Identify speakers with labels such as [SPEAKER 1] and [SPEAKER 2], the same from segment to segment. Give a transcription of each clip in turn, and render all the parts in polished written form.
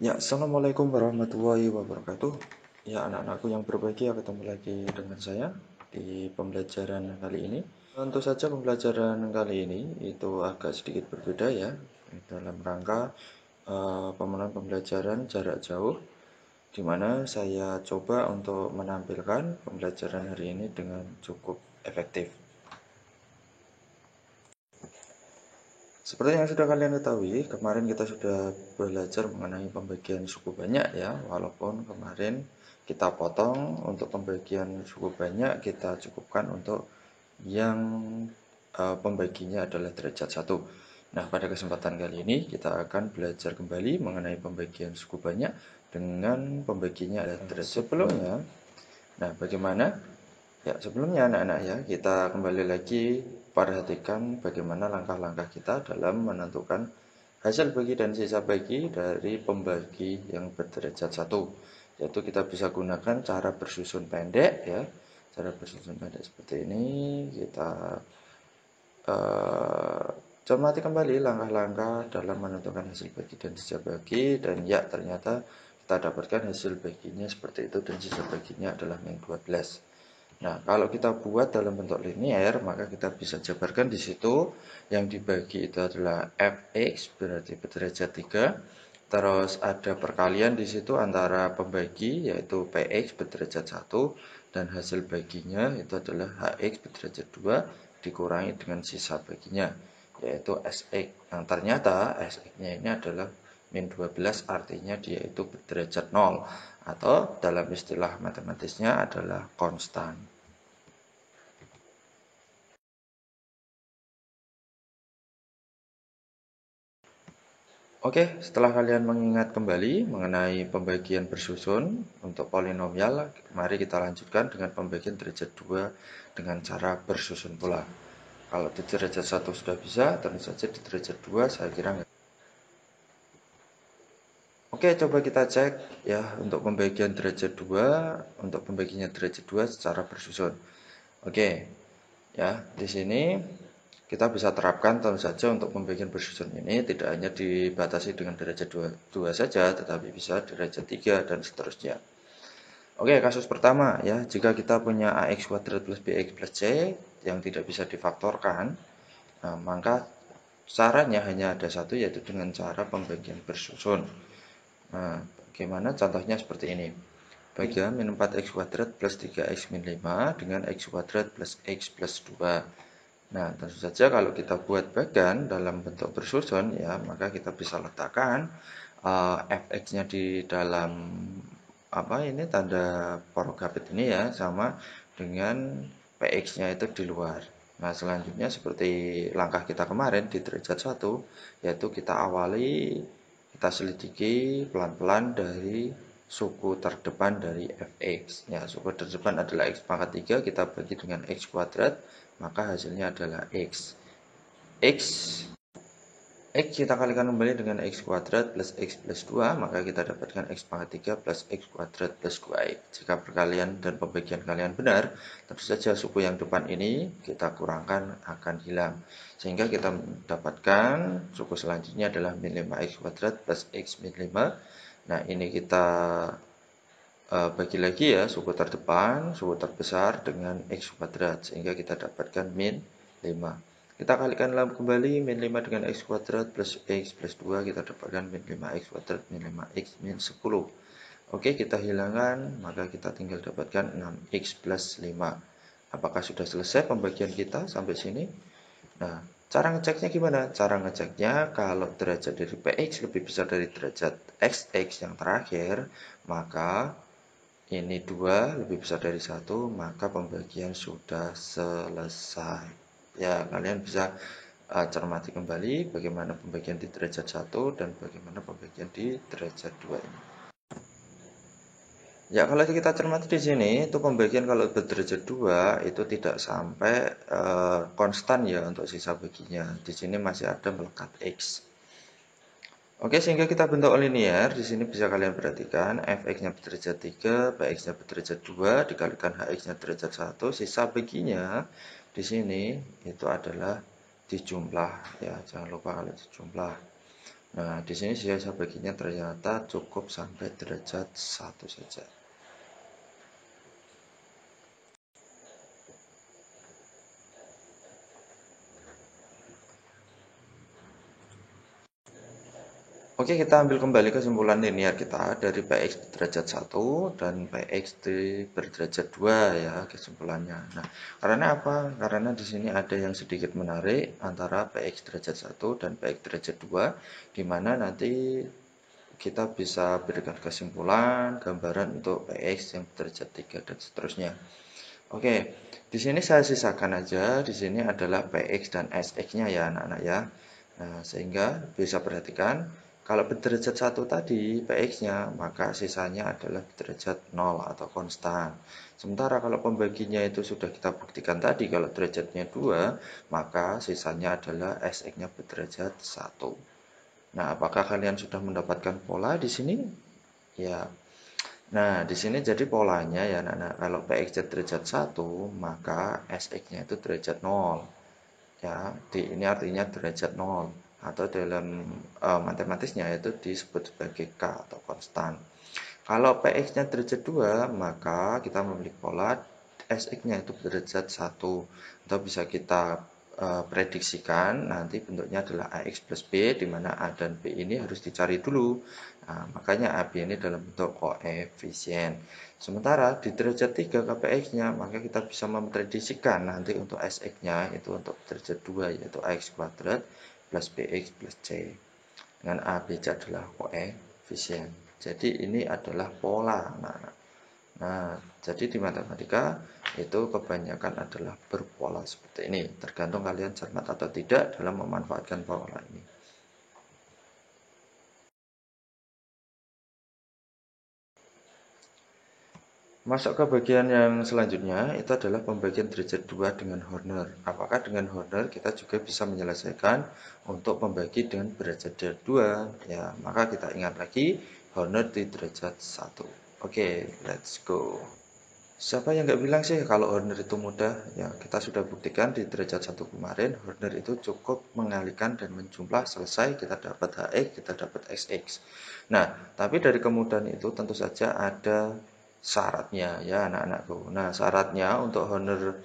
[SPEAKER 1] Ya, assalamualaikum warahmatullahi wabarakatuh. Ya, anak-anakku yang berbahagia, ketemu lagi dengan saya di pembelajaran kali ini. Tentu saja pembelajaran kali ini itu agak sedikit berbeda ya, dalam rangka pemenuhan pembelajaran jarak jauh, di mana saya coba untuk menampilkan pembelajaran hari ini dengan cukup efektif. Seperti yang sudah kalian ketahui, kemarin kita sudah belajar mengenai pembagian suku banyak ya, walaupun kemarin kita potong untuk pembagian suku banyak, kita cukupkan untuk yang pembaginya adalah derajat 1. Nah, pada kesempatan kali ini kita akan belajar kembali mengenai pembagian suku banyak dengan pembaginya adalah derajat sebelumnya. Nah, bagaimana? Ya, sebelumnya anak-anak ya, kita kembali lagi perhatikan bagaimana langkah-langkah kita dalam menentukan hasil bagi dan sisa bagi dari pembagi yang berderajat 1. Yaitu kita bisa gunakan cara bersusun pendek ya. Cara bersusun pendek seperti ini, kita cermati kembali langkah-langkah dalam menentukan hasil bagi dan sisa bagi, dan ya ternyata kita dapatkan hasil baginya seperti itu dan sisa baginya adalah min 12. Nah, kalau kita buat dalam bentuk linear, maka kita bisa jabarkan di situ yang dibagi itu adalah fx berarti berderajat 3. Terus ada perkalian di situ antara pembagi yaitu px berderajat 1 dan hasil baginya itu adalah hx berderajat 2 dikurangi dengan sisa baginya yaitu sx. Yang ternyata sx-nya ini adalah min 12, artinya dia itu berderajat 0 atau dalam istilah matematisnya adalah konstan. Oke, setelah kalian mengingat kembali mengenai pembagian bersusun untuk polinomial, mari kita lanjutkan dengan pembagian derajat 2 dengan cara bersusun pula. Kalau di derajat 1 sudah bisa, tentu saja di derajat 2 saya kira enggak. Oke, coba kita cek ya untuk pembagian derajat 2, untuk pembaginya derajat 2 secara bersusun. Oke, ya, di sini kita bisa terapkan tentu saja untuk pembagian bersusun ini tidak hanya dibatasi dengan derajat 2 saja, tetapi bisa derajat 3 dan seterusnya. Oke, kasus pertama ya, jika kita punya ax kuadrat plus bx plus c yang tidak bisa difaktorkan, nah, maka caranya hanya ada satu, yaitu dengan cara pembagian bersusun. Nah, bagaimana contohnya seperti ini. Bagian min 4x kuadrat plus 3x min 5 dengan x kuadrat plus x plus 2. Nah, tentu saja kalau kita buat bagan dalam bentuk bersusun ya, maka kita bisa letakkan fx-nya di dalam apa ini tanda porogapit ini ya, sama dengan px-nya itu di luar. Nah, selanjutnya seperti langkah kita kemarin di derajat 1, yaitu kita awali, kita selidiki pelan-pelan dari suku terdepan dari fx. Ya, suku terdepan adalah x pangkat 3, kita bagi dengan x kuadrat, maka hasilnya adalah x. X kita kalikan kembali dengan x kuadrat plus x plus 2, maka kita dapatkan x pangkat 3 plus x kuadrat plus 2x. Jika perkalian dan pembagian kalian benar, tentu saja suku yang depan ini kita kurangkan akan hilang. Sehingga kita mendapatkan suku selanjutnya adalah min 5x kuadrat plus x min 5. Nah, ini kita bagi lagi ya, suku terdepan, suku terbesar dengan x kuadrat, sehingga kita dapatkan min 5. Kita kalikan kembali min 5 dengan x kuadrat plus x plus 2, kita dapatkan min 5x kuadrat min 5x min 10. Oke, kita hilangkan, maka kita tinggal dapatkan 6x plus 5. Apakah sudah selesai pembagian kita sampai sini? Nah, cara ngeceknya gimana? Cara ngeceknya kalau derajat dari px lebih besar dari derajat xx yang terakhir, maka ini 2 lebih besar dari 1, maka pembagian sudah selesai. Ya, kalian bisa cermati kembali bagaimana pembagian di derajat 1 dan bagaimana pembagian di derajat 2 ini. Ya, kalau kita cermati di sini, itu pembagian kalau berderajat 2 itu tidak sampai konstan ya untuk sisa baginya. Di sini masih ada melekat x. Oke, sehingga kita bentuk linear. Di sini bisa kalian perhatikan fx-nya berderajat 3, bx-nya berderajat 2 dikalikan hx-nya derajat 1, sisa baginya di sini itu adalah dijumlah ya. Jangan lupa kalau dijumlah. Nah, di sini sisa baginya ternyata cukup sampai derajat 1 saja. Oke, kita ambil kembali kesimpulan linear kita dari Px derajat 1 dan Px berderajat 2 ya kesimpulannya. Nah, karena apa? Karena di sini ada yang sedikit menarik antara Px derajat 1 dan Px derajat 2 di mana nanti kita bisa berikan kesimpulan, gambaran untuk Px yang derajat 3 dan seterusnya. Oke, di sini saya sisakan aja. Di sini adalah Px dan Sx-nya ya anak-anak ya. Nah, sehingga bisa perhatikan kalau berderajat 1 tadi Px-nya, maka sisanya adalah derajat 0 atau konstan. Sementara kalau pembaginya itu sudah kita buktikan tadi kalau derajatnya 2, maka sisanya adalah Sx-nya berderajat 1. Nah, apakah kalian sudah mendapatkan pola di sini? Ya. Nah, di sini jadi polanya ya, anak-anak. Kalau Px derajat 1, maka Sx-nya itu derajat 0. Ya, ini artinya derajat 0 atau dalam matematisnya itu disebut sebagai K atau konstan. Kalau Px-nya derajat 2, maka kita memiliki pola Sx-nya itu derajat 1 atau bisa kita prediksikan nanti bentuknya adalah AX plus B di mana A dan B ini harus dicari dulu. Nah, makanya AB ini dalam bentuk koefisien. Sementara di derajat 3 KPX-nya, maka kita bisa memprediksikan nanti untuk SX-nya itu untuk derajat 2 yaitu AX kuadrat plus BX plus C. Dengan A, B, C adalah koefisien. Jadi ini adalah pola. Nah, jadi di matematika itu kebanyakan adalah berpola seperti ini. Tergantung kalian cermat atau tidak dalam memanfaatkan pola ini. Masuk ke bagian yang selanjutnya, itu adalah pembagian derajat 2 dengan Horner. Apakah dengan Horner kita juga bisa menyelesaikan untuk membagi dengan derajat 2? Ya, maka kita ingat lagi Horner di derajat 1. Oke, let's go. Siapa yang nggak bilang sih kalau Horner itu mudah? Ya, kita sudah buktikan di derajat 1 kemarin, Horner itu cukup mengalihkan dan menjumlah selesai, kita dapat Hx, kita dapat Sx. Nah, tapi dari kemudahan itu tentu saja ada syaratnya ya anak-anakku. Nah, syaratnya untuk Horner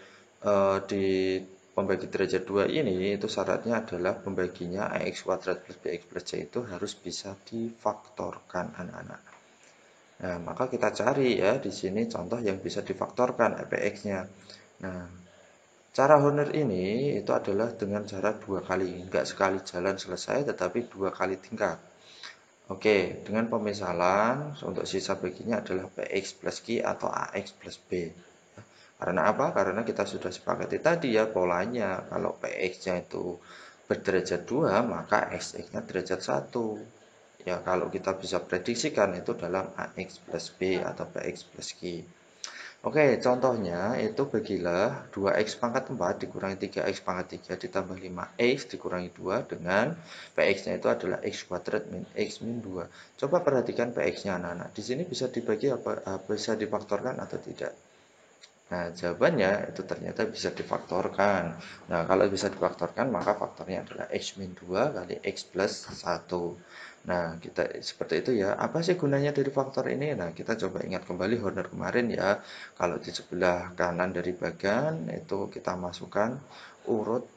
[SPEAKER 1] di pembagi derajat 2 ini, itu syaratnya adalah pembaginya Ax kuadrat plus Bx plus C itu harus bisa difaktorkan anak-anak. Nah, maka kita cari ya di sini contoh yang bisa difaktorkan Fx-nya. Nah, cara Horner ini itu adalah dengan cara dua kali, enggak sekali jalan selesai, tetapi dua kali tingkat. Oke, dengan pemisalan untuk sisa baginya adalah Px plus Q atau Ax plus B. Karena apa? Karena kita sudah sepakati tadi ya polanya. Kalau Px-nya itu berderajat 2, maka Sx-nya derajat 1. Ya, kalau kita bisa prediksikan itu dalam AX plus B atau PX plus Q. Oke, contohnya itu bagilah 2X pangkat 4 dikurangi 3X pangkat 3 ditambah 5X dikurangi 2 dengan PX-nya itu adalah X kuadrat min X min 2. Coba perhatikan PX-nya anak-anak. Di sini bisa dibagi apa, bisa difaktorkan atau tidak? Nah, jawabannya itu ternyata bisa difaktorkan. Nah, kalau bisa difaktorkan, maka faktornya adalah X min 2 kali X plus 1. Nah, kita seperti itu ya. Apa sih gunanya dari faktor ini? Nah, kita coba ingat kembali Horner kemarin ya. Kalau di sebelah kanan dari bagian, itu kita masukkan urut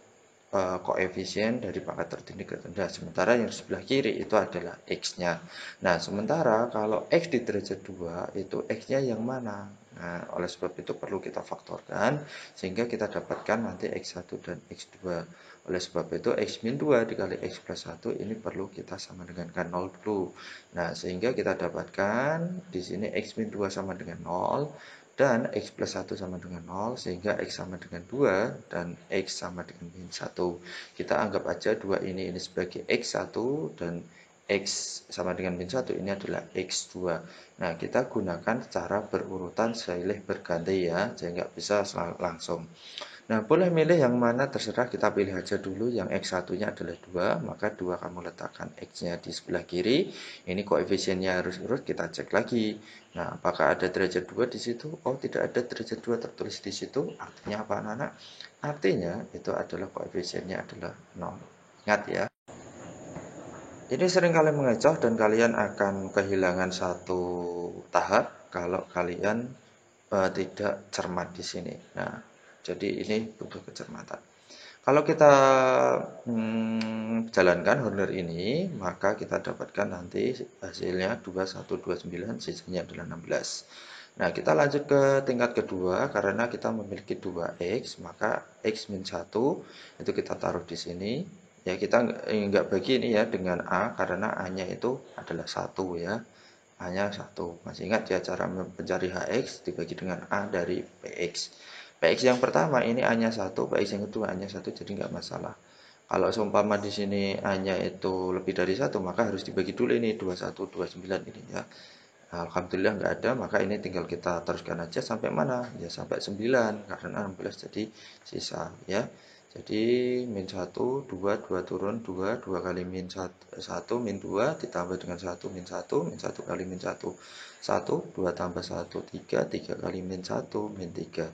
[SPEAKER 1] koefisien dari pangkat tertinggi ke rendah. Sementara yang sebelah kiri itu adalah X-nya. Nah, sementara kalau X di derajat 2 itu X-nya yang mana? Nah, oleh sebab itu perlu kita faktorkan sehingga kita dapatkan nanti X1 dan X2. Oleh sebab itu X min 2 dikali X plus 1 ini perlu kita sama dengan 0 dulu. Nah, sehingga kita dapatkan di sini X min 2 sama dengan 0 dan X plus 1 sama dengan 0 sehingga X sama dengan 2 dan X sama dengan min 1. Kita anggap aja 2 ini sebagai X1 dan X sama dengan min 1 ini adalah X2. Nah, kita gunakan cara berurutan silih berganti ya, jadi nggak bisa langsung. Nah, boleh milih yang mana terserah, kita pilih aja dulu yang X1-nya adalah 2, maka 2 kamu letakkan X-nya di sebelah kiri. Ini koefisiennya harus urut, kita cek lagi. Nah, apakah ada derajat 2 di situ? Oh, tidak ada derajat 2 tertulis di situ. Artinya apa, anak-anak? Artinya itu adalah koefisiennya adalah 0. Ingat ya. ini sering kali mengecoh dan kalian akan kehilangan satu tahap kalau kalian tidak cermat di sini. Nah, jadi ini butuh kecermatan. Kalau kita jalankan honor ini, maka kita dapatkan nanti hasilnya 2129, sisanya adalah 16. Nah, kita lanjut ke tingkat kedua, karena kita memiliki 2x, maka x min 1 itu kita taruh di sini. Ya, kita nggak bagi ini ya dengan A, karena A-nya itu adalah 1 ya. A-nya 1. Masih ingat ya cara mencari HX dibagi dengan A dari PX. PX yang pertama ini A-nya 1, PX yang kedua A-nya 1, jadi nggak masalah. Kalau seumpama di sini A-nya itu lebih dari 1, maka harus dibagi dulu ini 2129 ini ya. Alhamdulillah nggak ada, maka ini tinggal kita teruskan aja sampai mana? Ya sampai 9, karena 16 jadi sisa ya. Jadi min 1, 2, 2 turun, 2, 2 kali min 1, min 2, ditambah dengan 1, min 1, min 1 kali min 1, 1, 2 tambah 1, 3, 3 kali min 1, min 3.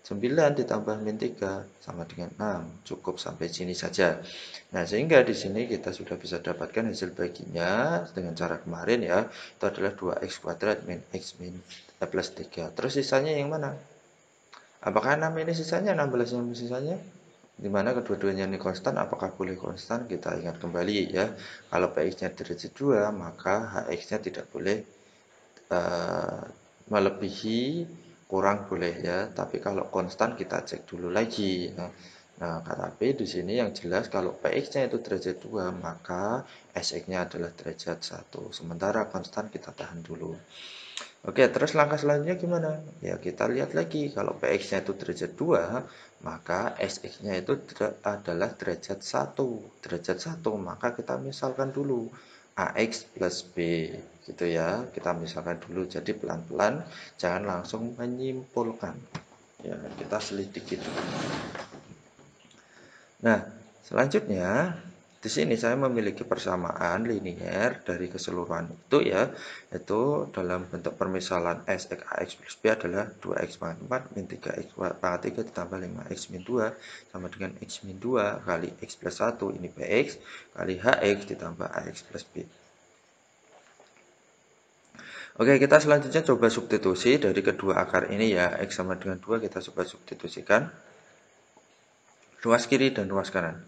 [SPEAKER 1] 9 ditambah min 3 sama dengan 6, cukup sampai sini saja. Nah, sehingga di sini kita sudah bisa dapatkan hasil baginya dengan cara kemarin ya, itu adalah 2x kuadrat min x min plus 3. Terus sisanya yang mana? Apakah 6 ini sisanya, 16 yang sisanya? Dimana kedua-duanya ini konstan, apakah boleh konstan? Kita ingat kembali ya, kalau px-nya derajat 2, maka hx-nya tidak boleh melebihi, kurang boleh ya. Tapi kalau konstan kita cek dulu lagi. Nah, tapi di sini yang jelas kalau px-nya itu derajat 2, maka sx-nya adalah derajat 1. Sementara konstan kita tahan dulu. Oke, terus langkah selanjutnya gimana? Ya, kita lihat lagi. Kalau px-nya itu derajat 2, maka sx-nya itu adalah derajat 1. Derajat 1, maka kita misalkan dulu ax plus b. Gitu ya, kita misalkan dulu. Jadi pelan-pelan, jangan langsung menyimpulkan. Ya, kita selidiki dulu. Nah, selanjutnya di sini saya memiliki persamaan linier dari keseluruhan itu ya, yaitu dalam bentuk permisalan Sx Ax plus B adalah 2x pangkat 4 min 3x pangkat 3 ditambah 5x min 2 sama dengan x min 2 kali x plus 1 ini Px kali Hx ditambah Ax plus B. Oke, kita selanjutnya coba substitusi dari kedua akar ini ya, x sama dengan 2 kita coba substitusikan ruas kiri dan ruas kanan.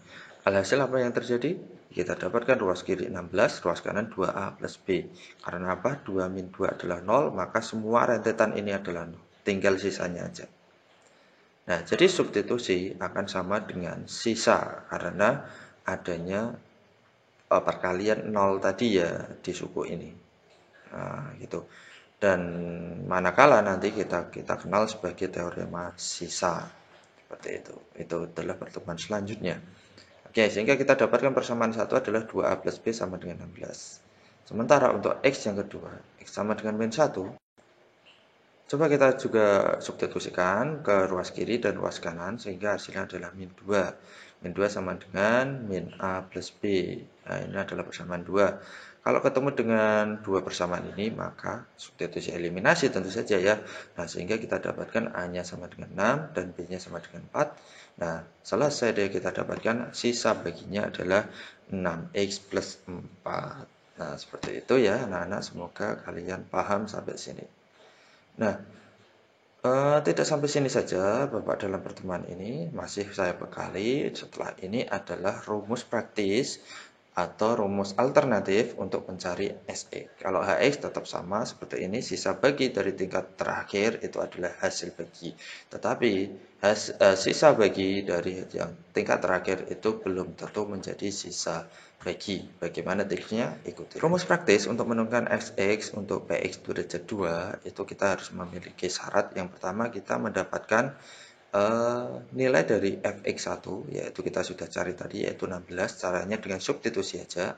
[SPEAKER 1] Alhasil apa yang terjadi? Kita dapatkan ruas kiri 16, ruas kanan 2A plus B. Karena apa? 2 min 2 adalah 0, maka semua rentetan ini adalah 0. Tinggal sisanya aja. Nah, jadi substitusi akan sama dengan sisa, karena adanya perkalian 0 tadi ya di suku ini. Nah, gitu. Dan manakala nanti kita kenal sebagai teorema sisa. Seperti itu. Itu adalah pertemuan selanjutnya. Oke, sehingga kita dapatkan persamaan satu adalah 2A plus B sama dengan 16. Sementara untuk X yang kedua, X sama dengan min 1. Coba kita juga substitusikan ke ruas kiri dan ruas kanan, sehingga hasilnya adalah min 2. Min 2 sama dengan min A plus B. Nah, ini adalah persamaan 2. Kalau ketemu dengan dua persamaan ini, maka substitusi eliminasi tentu saja ya. Nah, sehingga kita dapatkan A-nya sama dengan 6 dan B-nya sama dengan 4. Nah, selesai deh kita dapatkan sisa baginya adalah 6x plus 4. Nah, seperti itu ya anak-anak. Semoga kalian paham sampai sini. Nah, tidak sampai sini saja Bapak dalam pertemuan ini. Masih saya bekali setelah ini adalah rumus praktis atau rumus alternatif untuk mencari SE. Kalau HX tetap sama seperti ini, sisa bagi dari tingkat terakhir itu adalah hasil bagi. Tetapi sisa bagi dari yang tingkat terakhir itu belum tentu menjadi sisa bagi. Bagaimana triknya? Ikuti. Rumus praktis untuk menemukan Fx untuk Px derajat 2 itu kita harus memiliki syarat. Yang pertama kita mendapatkan nilai dari fx1 yaitu kita sudah cari tadi yaitu 16, caranya dengan substitusi aja.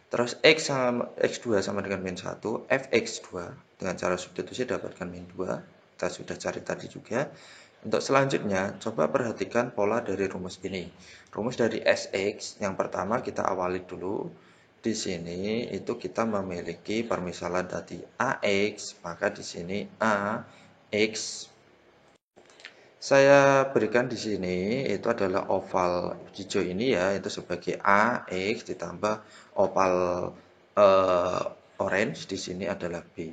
[SPEAKER 1] Terus x2 sama dengan min 1, fx2 dengan cara substitusi dapatkan min 2, kita sudah cari tadi juga. Untuk selanjutnya coba perhatikan pola dari rumus ini. Rumus dari Sx yang pertama kita awali dulu. Di sini itu kita memiliki permisalan tadi Ax, maka di sini Ax saya berikan di sini itu adalah oval hijau ini ya, itu sebagai A, X ditambah oval eh, orange di sini adalah B.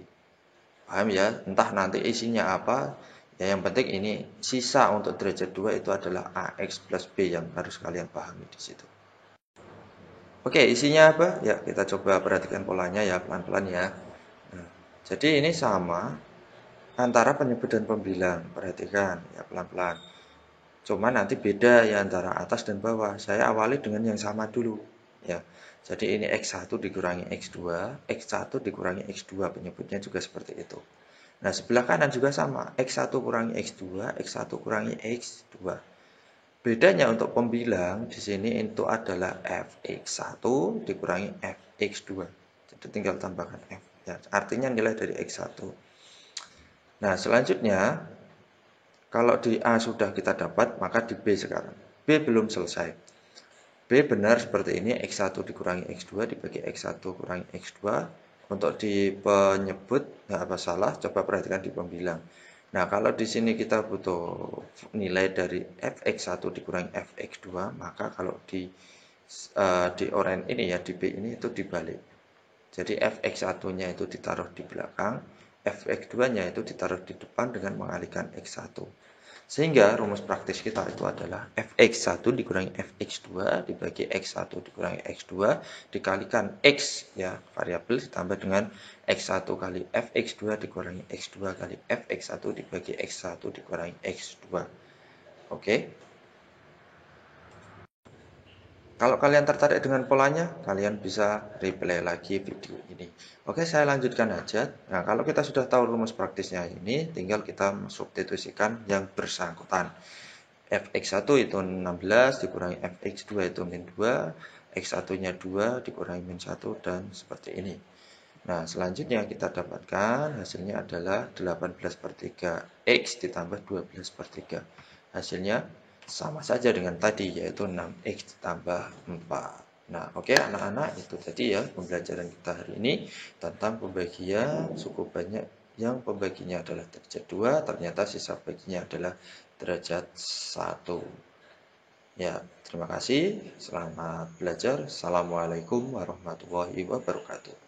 [SPEAKER 1] Paham ya? Entah nanti isinya apa, ya yang penting ini sisa untuk derajat 2 itu adalah AX plus B yang harus kalian pahami di situ. Oke, isinya apa? Ya, kita coba perhatikan polanya ya, pelan-pelan ya. Nah, jadi ini sama antara penyebut dan pembilang. Perhatikan ya, pelan-pelan. Cuma nanti beda ya antara atas dan bawah. Saya awali dengan yang sama dulu. Ya, jadi ini X1 dikurangi X2, X1 dikurangi X2, penyebutnya juga seperti itu. Nah, sebelah kanan juga sama, X1 kurangi X2, X1 kurangi X2. Bedanya untuk pembilang di sini itu adalah Fx1 dikurangi Fx2. Jadi tinggal tambahkan F. Ya, artinya nilai dari X1. Nah, selanjutnya kalau di A sudah kita dapat, maka di B sekarang. B belum selesai. B benar seperti ini, X1 dikurangi X2 dibagi X1 kurangi X2. Untuk di penyebut, nggak apa salah, coba perhatikan di pembilang. Nah, kalau di sini kita butuh nilai dari Fx1 dikurangi Fx2, maka kalau di orange ini ya, di B ini itu dibalik. Jadi Fx1-nya itu ditaruh di belakang, Fx2-nya itu ditaruh di depan dengan mengalihkan X1. Sehingga rumus praktis kita itu adalah Fx1 dikurangi Fx2 dibagi X1 dikurangi X2 dikalikan X ya, variabel ditambah dengan X1 kali Fx2 dikurangi X2 kali Fx1 dibagi X1 dikurangi X2. Oke. Kalau kalian tertarik dengan polanya, kalian bisa replay lagi video ini. Oke, saya lanjutkan aja. Nah, kalau kita sudah tahu rumus praktisnya ini, tinggal kita substitusikan yang bersangkutan. Fx1 itu 16 dikurangi Fx2 itu min 2, X1-nya 2 dikurangi min 1, dan seperti ini. Nah, selanjutnya kita dapatkan hasilnya adalah 18 per 3 X ditambah 12 per 3. Hasilnya sama saja dengan tadi, yaitu 6X ditambah 4. Nah, oke anak-anak, itu tadi ya pembelajaran kita hari ini tentang pembagian suku banyak yang pembaginya adalah derajat 2, ternyata sisa baginya adalah derajat 1. Ya, terima kasih. Selamat belajar. Assalamualaikum warahmatullahi wabarakatuh.